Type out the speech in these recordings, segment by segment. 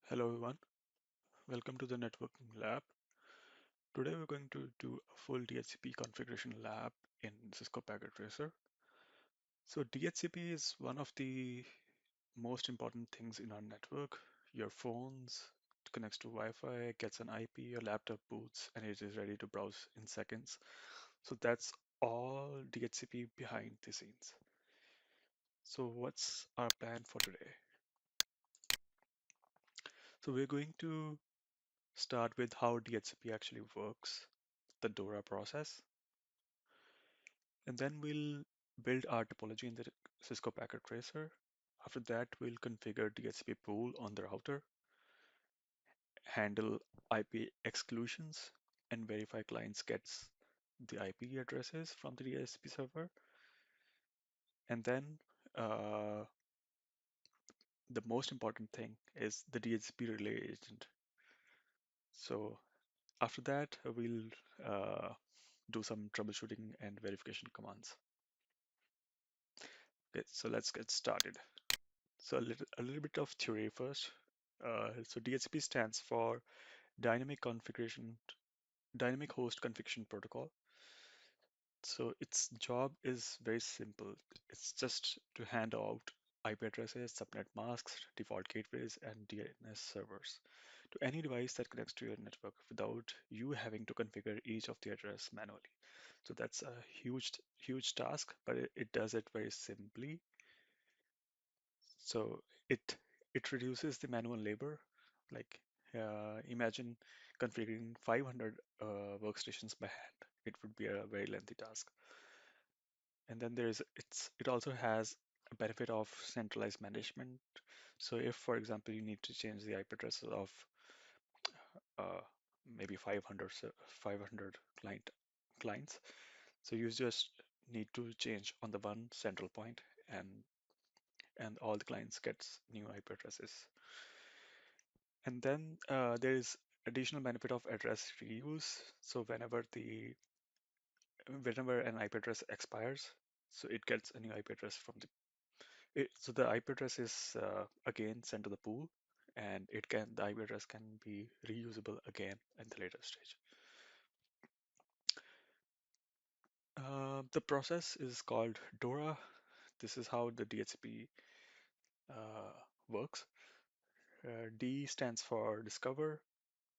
Hello everyone, welcome to the networking lab. Today we're going to do a full DHCP configuration lab in Cisco Packet Tracer. So DHCP is one of the most important things in our network. Your phones connects to Wi-Fi, gets an IP, your laptop boots, and it is ready to browse in seconds. So that's all DHCP behind the scenes. So what's our plan for today? So we're going to start with how DHCP actually works, the DORA process. And then we'll build our topology in the Cisco Packet Tracer. After that, we'll configure DHCP pool on the router, handle IP exclusions, and verify clients gets the IP addresses from the DHCP server. And then uh, the most important thing is the DHCP relay agent. So after that, we'll uh, do some troubleshooting and verification commands. Okay, so let's get started. So a little bit of theory first. So DHCP stands for Dynamic Host Configuration Protocol. So its job is very simple. It's just to hand out IP addresses, subnet masks, default gateways, and DNS servers to any device that connects to your network without you having to configure each of the address manually. So that's a huge task, but it does it very simply. So it reduces the manual labor. Like imagine configuring 500 workstations by hand. It would be a very lengthy task. And then it also has a benefit of centralized management. So if, for example, you need to change the IP addresses of uh, maybe 500 clients, so you just need to change on the one central point, and all the clients gets new IP addresses. And then there is additional benefit of address reuse. So whenever an IP address expires, so it gets a new IP address from so the IP address is again sent to the pool, and the IP address can be reusable again at the later stage. The process is called DORA. This is how the DHCP uh, works. D stands for discover,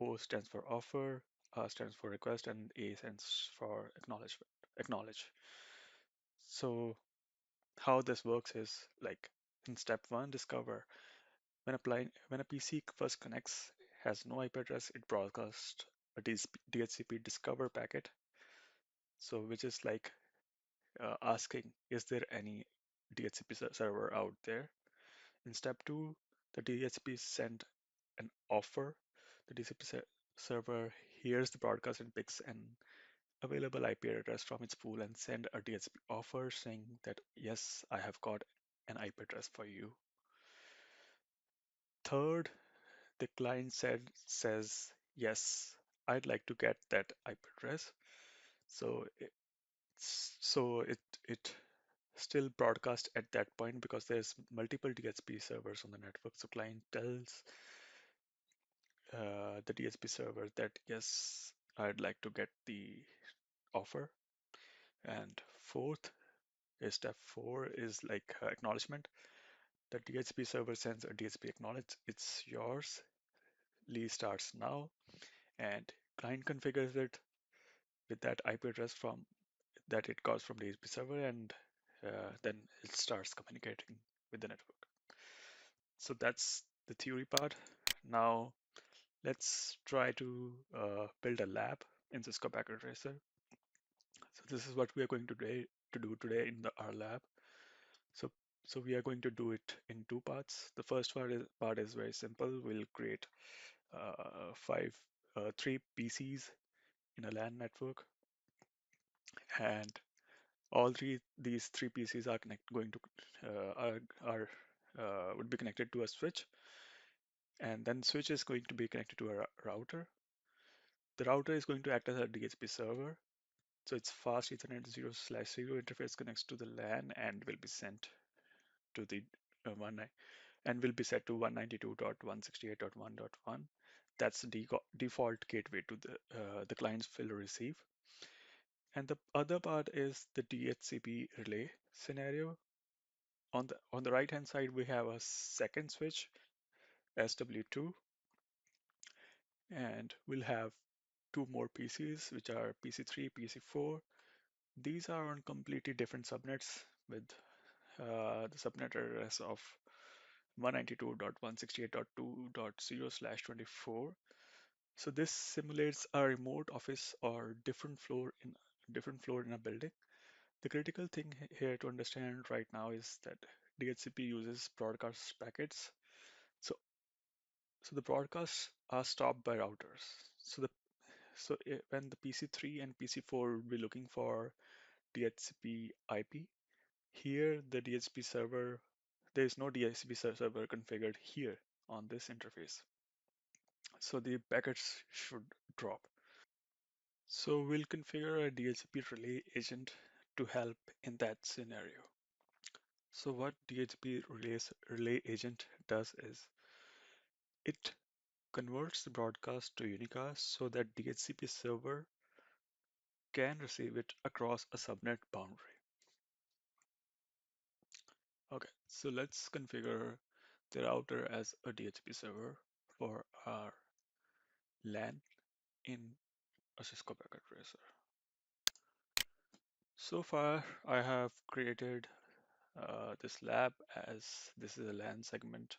O stands for offer, R stands for request, and A stands for acknowledge. So how this works is like in step one, discover. When a PC first connects, has no IP address, it broadcasts a DHCP discover packet. So which is like asking, is there any DHCP server out there? In step two, the DHCP send an offer. The DHCP server hears the broadcast and picks an available IP address from its pool and send a DHCP offer saying that, yes, I have got an IP address for you. Third, the client says, yes, I'd like to get that IP address. So it still broadcast at that point because there's multiple DHCP servers on the network. So client tells the DHCP server that, yes, I'd like to get the offer. And fourth, step four is like acknowledgement. The DHCP server sends a DHCP acknowledge, it's yours. Lease starts now, and client configures it with that IP address from that it got from the DHCP server, and then it starts communicating with the network. So that's the theory part. Now let's try to build a lab in Cisco Packet Tracer. So this is what we are going to do today in our lab. So so we are going to do it in two parts. The first part is very simple. We'll create three PCs in a LAN network, and all these three PCs are going to are would be connected to a switch, and then switch is going to be connected to a router. The router is going to act as a DHCP server, so its fast Ethernet 0/0 interface connects to the LAN and will be sent to the one and will be set to 192.168.1.1. That's the default gateway to the clients will receive. And the other part is the DHCP relay scenario. On the right hand side, we have a second switch, SW2, and we'll have two more PCs, which are PC3, PC4. These are on completely different subnets with the subnet address of 192.168.2.0/24. So this simulates a remote office or different floor in a building. The critical thing here to understand right now is that DHCP uses broadcast packets. So so the broadcasts are stopped by routers. When the PC3 and PC4 will be looking for DHCP IP, here the DHCP server, there is no DHCP server configured here on this interface. So the packets should drop. So we'll configure a DHCP relay agent to help in that scenario. So what DHCP relay agent does is it converts the broadcast to unicast so that DHCP server can receive it across a subnet boundary. Okay, so let's configure the router as a DHCP server for our LAN in a Cisco Packet Tracer. So far, I have created this lab as this is a LAN segment.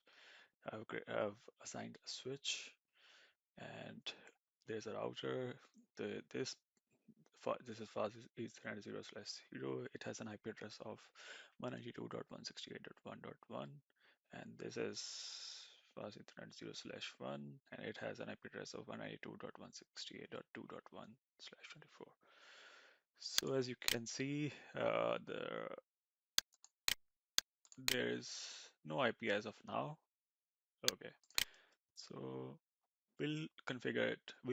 I've assigned a switch, and there's a router. This is fast Ethernet 0/0. It has an IP address of 192.168.1.1, and this is fast Ethernet 0/1, and it has an IP address of 192.168.2.1/24. So as you can see, there's no IP as of now. Okay, so we'll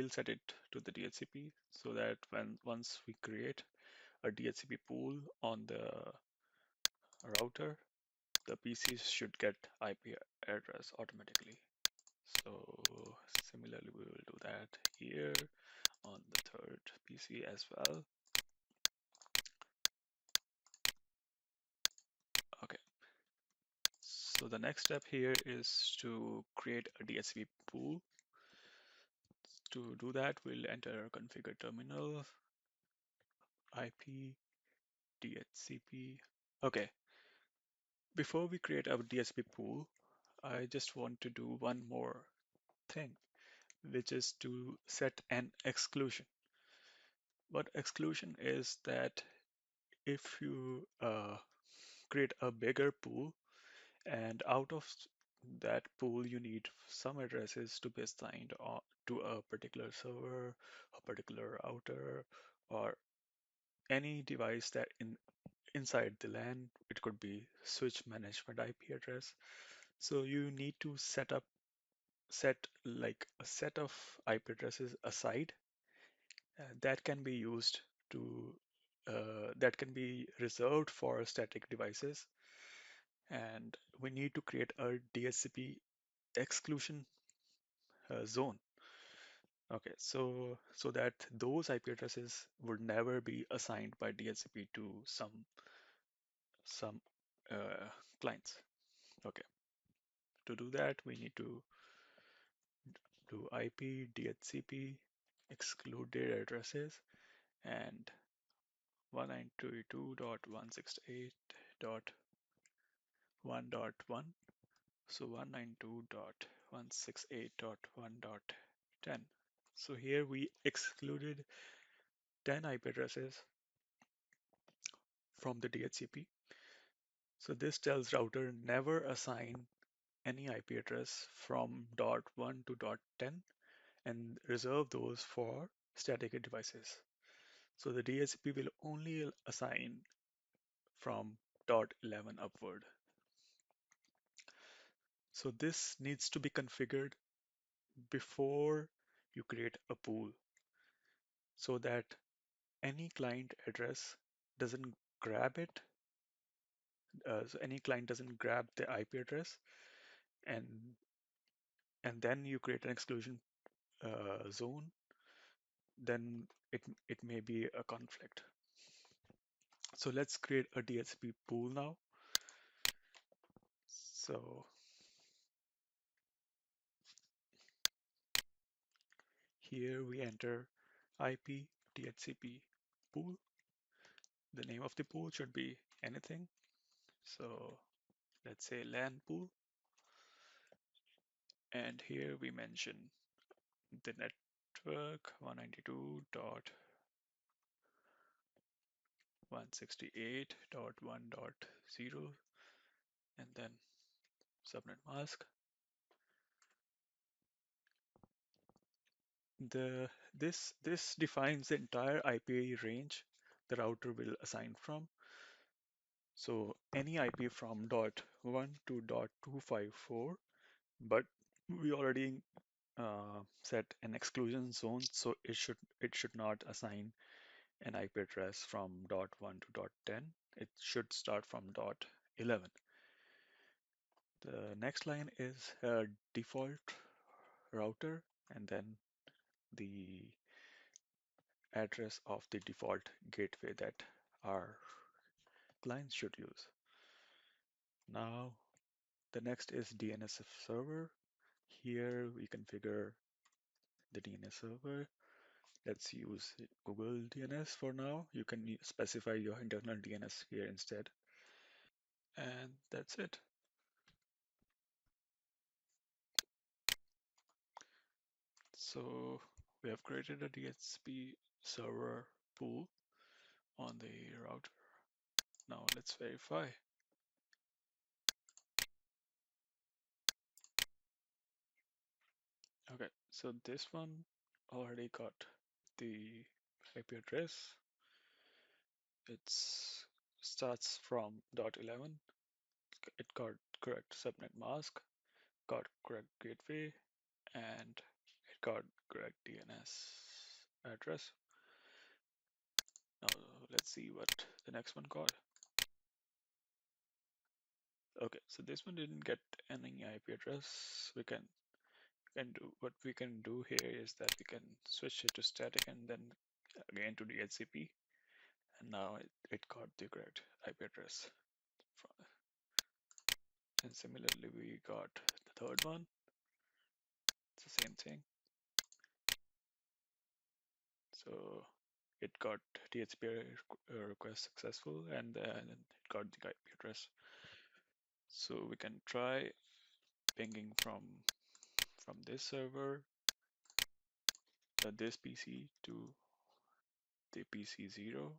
set it to the DHCP so that once we create a DHCP pool on the router, the PCs should get IP address automatically. So similarly, we will do that here on the third PC as well. Okay, so the next step here is to create a DHCP pool. To do that, we'll enter configure terminal IP DHCP. Okay, before we create our DHCP pool, I just want to do one more thing, which is to set an exclusion. What exclusion is that if you create a bigger pool and out of that pool you need some addresses to be assigned to a particular server, a particular router, or any device that inside the LAN, it could be switch management IP address. So you need to set like a set of IP addresses aside that can be used to that can be reserved for static devices, and we need to create a DHCP exclusion zone. Okay, so that those IP addresses would never be assigned by DHCP to some clients. Okay, to do that we need to do IP DHCP excluded addresses and 192.168.1.1. So 192.168.1.10. So here we excluded 10 IP addresses from the DHCP. So this tells router never assign any IP address from .1 to .10 and reserve those for static devices. So the DHCP will only assign from .11 upward. So this needs to be configured before you create a pool so that any client address doesn't grab it. So any client doesn't grab the IP address and and then you create an exclusion zone, then it may be a conflict. So let's create a DHCP pool now. So here we enter IP DHCP pool. The name of the pool should be anything. So let's say LAN pool. And here we mention the network 192.168.1.0 and then subnet mask. This defines the entire IP range the router will assign from. So any IP from .1 to .254, but we already set an exclusion zone, so it should not assign an IP address from .1 to .10. It should start from .11. The next line is a default router, and then the address of the default gateway that our clients should use. Now, the next is DNS server. Here we configure the DNS server. Let's use Google DNS for now. You can specify your internal DNS here instead. And that's it. So we have created a DHCP server pool on the router. Now let's verify. Okay, so this one already got the IP address. It starts from .11. It got correct subnet mask, got correct gateway, and it got correct DNS address. Now let's see what the next one got. Okay, so this one didn't get any IP address. We can do here is that we can switch it to static and then again to DHCP, and now it got the correct IP address. And similarly, we got the third one. It's the same thing. So it got DHCP request successful, and then it got the IP address. So we can try pinging from this server, this PC to the PC0,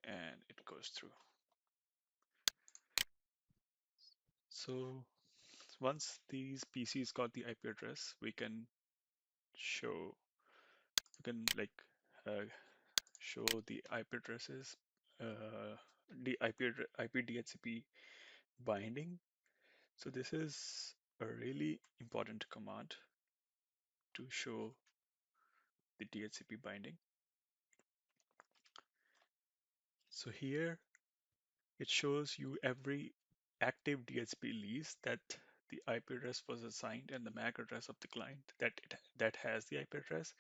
and it goes through. So once these PCs got the IP address, we can show, we can like uh, show the IP addresses, the IP DHCP binding. So this is a really important command to show the DHCP binding. So here it shows you every active DHCP lease that the IP address was assigned and the MAC address of the client that has the IP address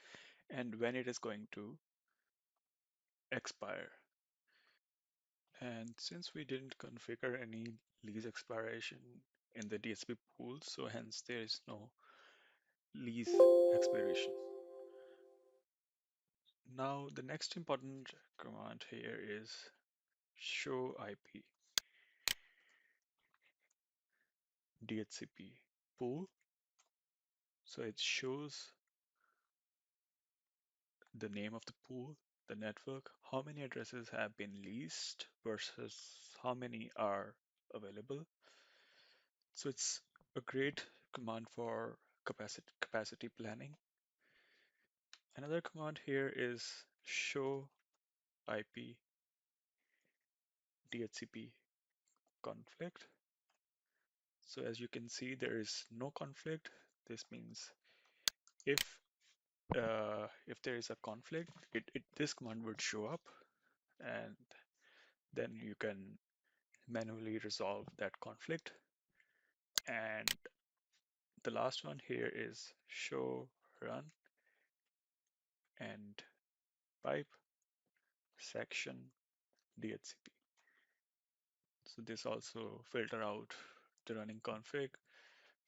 and when it is going to expire. And since we didn't configure any lease expiration in the DHCP pool, so hence there is no lease expiration. Now the next important command here is show IP DHCP pool. So it shows the name of the pool, the network, how many addresses have been leased versus how many are available. So it's a great command for capacity planning. Another command here is show IP DHCP conflict. So as you can see, there is no conflict. This means if if there is a conflict, this command would show up, and then you can manually resolve that conflict. And the last one here is show run and pipe section DHCP. So this also filter out the running config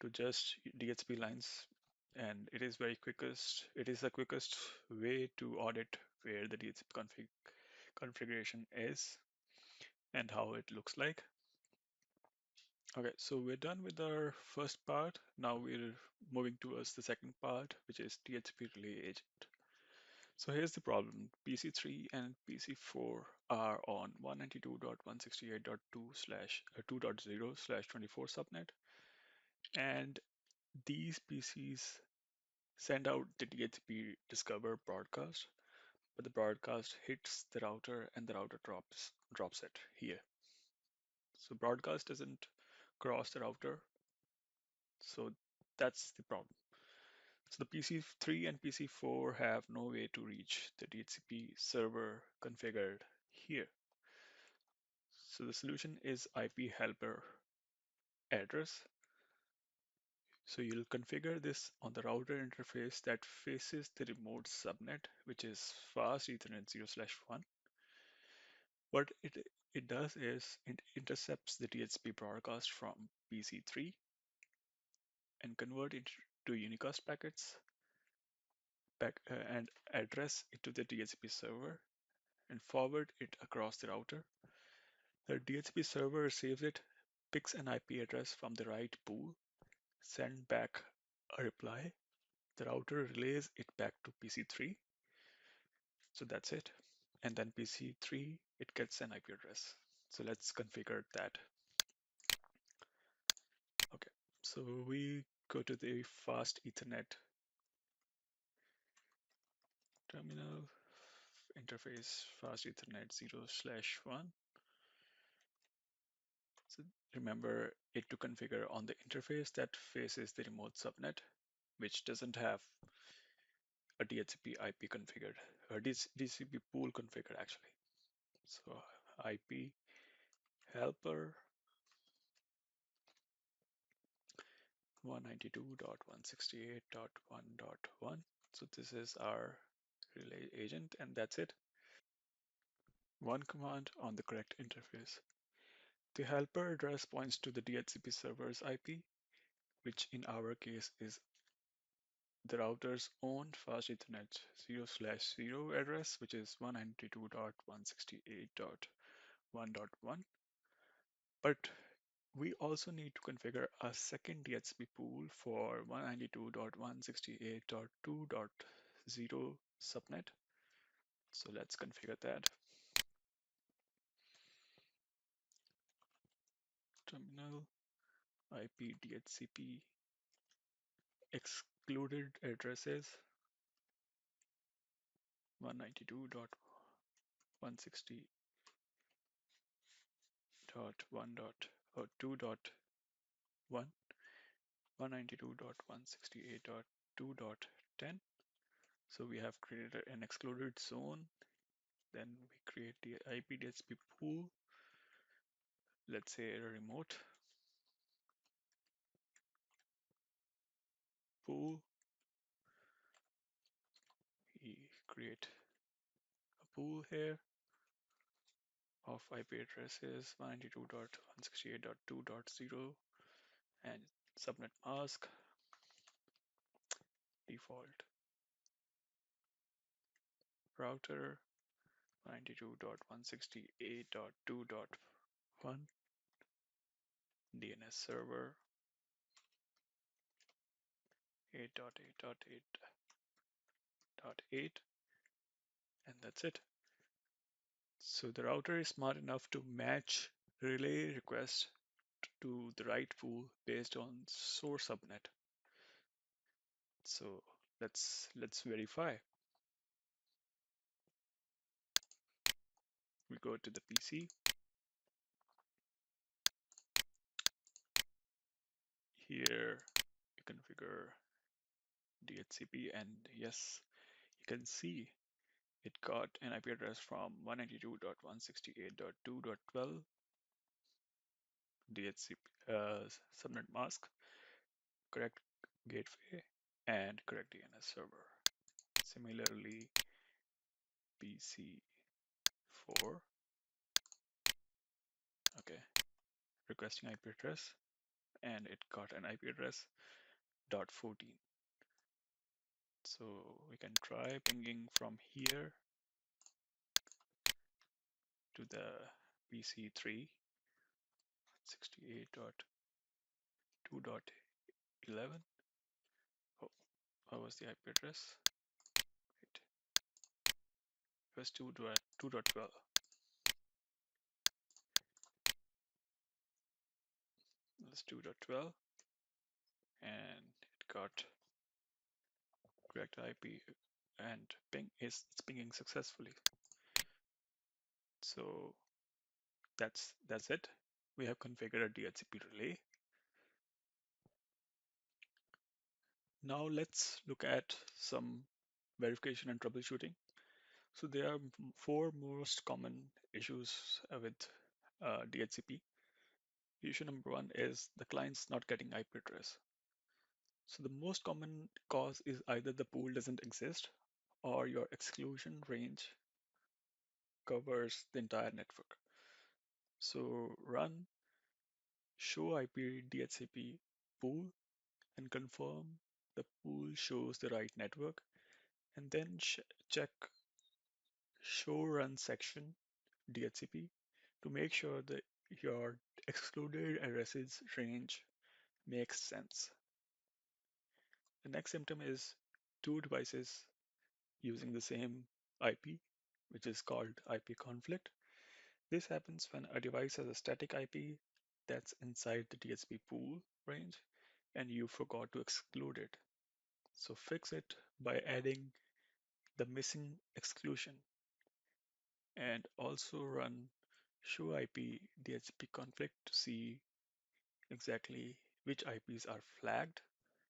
to just DHCP lines, and it is very quickest. It is the quickest way to audit where the DHCP configuration is and how it looks like. Okay, so we're done with our first part. Now we're moving towards the second part, which is DHCP Relay Agent. So here's the problem. PC3 and PC4 are on 192.168.2 slash 2.0 slash 24 subnet, and these PCs send out the DHCP Discover broadcast, but the broadcast hits the router and the router drops it here. So broadcast doesn't cross the router, so that's the problem. So the PC3 and PC4 have no way to reach the DHCP server configured here. So the solution is IP helper address. So you'll configure this on the router interface that faces the remote subnet, which is fast Ethernet 0/1. What it does is it intercepts the DHCP broadcast from PC3 and convert it to unicast packets and address it to the DHCP server and forward it across the router. The DHCP server receives it, picks an IP address from the right pool, send back a reply. The router relays it back to PC3. So that's it. And then PC3, it gets an IP address. So let's configure that. Okay, so we go to the fast Ethernet terminal interface, fast Ethernet 0/1. So remember it to configure on the interface that faces the remote subnet, which doesn't have a DHCP IP configured, a DHCP pool configured actually. So IP helper 192.168.1.1. So this is our relay agent, and that's it. One command on the correct interface. The helper address points to the DHCP server's IP, which in our case is the router's own fast Ethernet 0/0 address, which is 192.168.1.1. But we also need to configure a second DHCP pool for 192.168.2.0 subnet. So let's configure that. Terminal IP DHCP excluded addresses 192.168.1.2.1, 192.168.2.10. So we have created an excluded zone. Then we create the IP DHCP pool. Let's say a remote pool. We create a pool here of IP addresses 192.168.2.0 and subnet mask default router 92.168.2.1 DNS server 8.8.8.8, and that's it. So the router is smart enough to match relay request to the right pool based on source subnet. So let's verify. We go to the PC. Here you configure DHCP, and yes, you can see it got an IP address from 192.168.2.12 DHCP subnet mask, correct gateway, and correct DNS server. Similarly, PC4, okay, requesting IP address, and it got an IP address .14. So we can try pinging from here to the PC3 68.2.11. Oh, what was the IP address? Wait, it was 2.12. Let's 2.12, and it got correct IP and it's pinging successfully. So that's it. We have configured a DHCP relay. Now let's look at some verification and troubleshooting. So there are four most common issues with DHCP. Issue number one is the client's not getting IP address. So the most common cause is either the pool doesn't exist or your exclusion range covers the entire network. So run show IP DHCP pool and confirm the pool shows the right network, and then check show run section DHCP to make sure that your excluded addresses range makes sense. The next symptom is two devices using the same IP, which is called IP conflict. This happens when a device has a static IP that's inside the DHCP pool range and you forgot to exclude it. So fix it by adding the missing exclusion and also run show IP DHCP conflict to see exactly which IPs are flagged.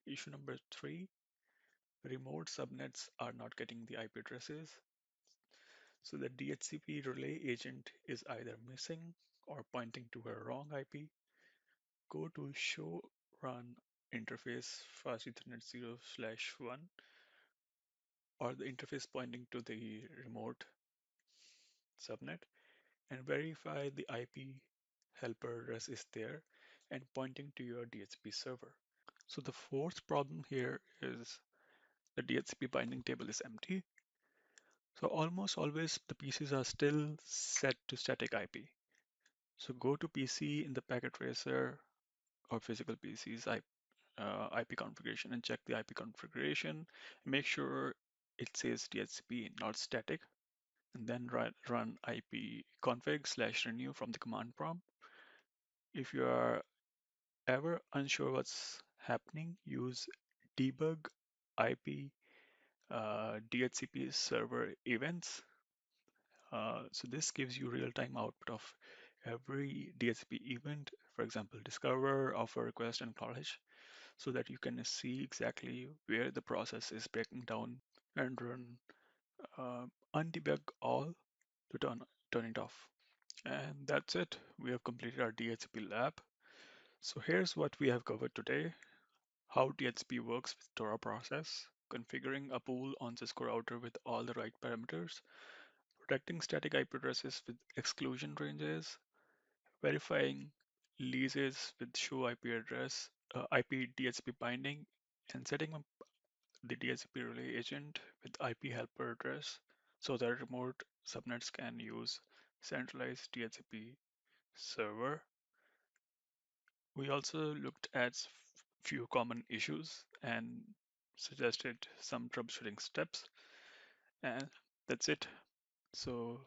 Issue number three, remote subnets are not getting the IP addresses. So the DHCP relay agent is either missing or pointing to a wrong IP. Go to show run interface fast Ethernet 0/1 or the interface pointing to the remote subnet and verify the IP helper address is there and pointing to your DHCP server. So the fourth problem here is the DHCP binding table is empty. So almost always the PCs are still set to static IP. So go to PC in the packet tracer or physical PC's IP configuration and check the IP configuration. Make sure it says DHCP, not static, and then run IP config/renew from the command prompt. If you are ever unsure what's happening, use debug IP DHCP server events. So this gives you real-time output of every DHCP event, for example, discover, offer, request, and acknowledge, so that you can see exactly where the process is breaking down and run undebug all to turn it off. And that's it. We have completed our DHCP lab. So here's what we have covered today. How DHCP works with Dora process, configuring a pool on Cisco router with all the right parameters, protecting static IP addresses with exclusion ranges, verifying leases with show IP address, IP DHCP binding, and setting up the DHCP relay agent with IP helper address so that remote subnets can use centralized DHCP server. We also looked at few common issues and suggested some troubleshooting steps. And that's it. So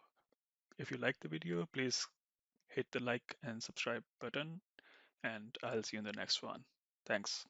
if you like the video, please hit the like and subscribe button, and I'll see you in the next one. Thanks.